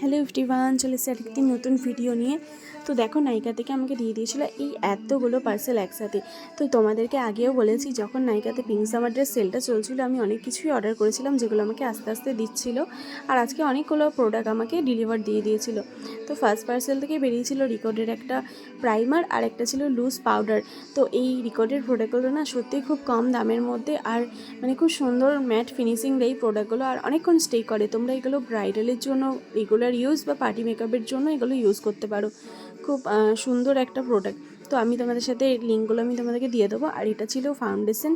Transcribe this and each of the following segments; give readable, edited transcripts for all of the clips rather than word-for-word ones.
Hello everyone, চলে এসেছি আরেকটি নতুন ভিডিও নিয়ে। তো দেখো, নাইকা থেকে আমাকে দিয়ে দিয়েছিলো এই এতগুলো পার্সেল একসাথে। তো তোমাদেরকে আগেও বলেছি, যখন নাইকাতে পিঙ্ক সামার ড্রেস সেলটা চলছিল আমি অনেক কিছুই অর্ডার করেছিলাম, যেগুলো আমাকে আস্তে আস্তে দিচ্ছিল। আর আজকে অনেকগুলো প্রোডাক্ট আমাকে ডেলিভার দিয়ে দিয়েছিল। তো ফার্স্ট পার্সেল থেকে বেরিয়েছিল রিকর্ডের একটা প্রাইমার আর একটা ছিল লুজ পাউডার। তো এই রিকর্ডের প্রোডাক্টগুলো না সত্যিই খুব কম দামের মধ্যে, আর মানে খুব সুন্দর ম্যাট ফিনিশিং দেয় প্রোডাক্টগুলো, আর অনেকক্ষণ স্টে করে। তোমরা এগুলো ব্রাইডালের জন্য রেগুলার ইউজ বা পার্টি মেকআপের জন্য এগুলো ইউজ করতে পারো। খুব সুন্দর একটা প্রোডাক্ট। তো আমি তোমাদের সাথে লিঙ্কগুলো আমি তোমাদেরকে দিয়ে দেবো। আর এটা ছিল ফাউন্ডেশন।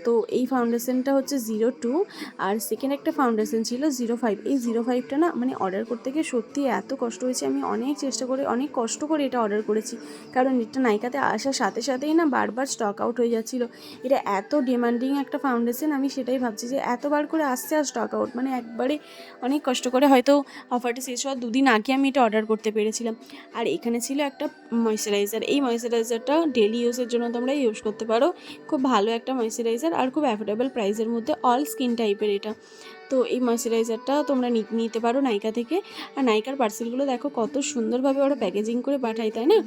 তো এই ফাউন্ডেশনটা হচ্ছে 02, আর সেকেন্ড একটা ফাউন্ডেশন ছিল 05। এই 05টা না মানে অর্ডার করতে গিয়ে সত্যি এত কষ্ট হয়েছে। আমি অনেক চেষ্টা করে অনেক কষ্ট করে এটা অর্ডার করেছি, কারণ এটা নাইকাতে আসার সাথে সাথেই না বারবার স্টক আউট হয়ে যাচ্ছিলো। এটা এত ডিমান্ডিং একটা ফাউন্ডেশন, আমি সেটাই ভাবছি যে এতবার করে আসছে আর স্টক আউট, মানে একবারে অনেক কষ্ট করে হয়তো অফারটা শেষ হওয়ার 2 দিন আগে আমি এটা অর্ডার করতে পেরেছিলাম। আর এখানে ছিল একটা ময়শ্চারাইজার। এই ময়শ্চারাইজারটা ডেলি ইউজের জন্য তোমরা ইউজ করতে পারো। খুব ভালো একটা ময়শ্চারাইজার আর খুব অ্যাফোর্ডেবল প্রাইসের মধ্যে, অল স্কিন টাইপের এটা। তো এই ময়শ্চারাইজারটা তোমরা নিতে পারো নাইকা থেকে। আর নাইকার পার্সেলগুলো দেখো কত সুন্দরভাবে ওরা প্যাকেজিং করে পাঠায়, তাই না?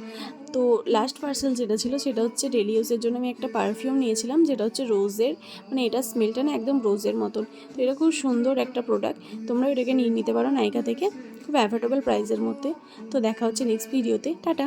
তো লাস্ট পার্সেল যেটা ছিল সেটা হচ্ছে ডেলি ইউজের জন্য আমি একটা পারফিউম নিয়েছিলাম, যেটা হচ্ছে রোজের। মানে এটা স্মেলটা না একদম রোজের মতন। তো এটা খুব সুন্দর একটা প্রোডাক্ট, তোমরা এটাকে নিয়ে নিতে পারো নাইকা থেকে, খুব অ্যাফোর্ডেবল প্রাইসের মধ্যে। তো দেখা হচ্ছে নেক্সট ভিডিওতে। টাটা।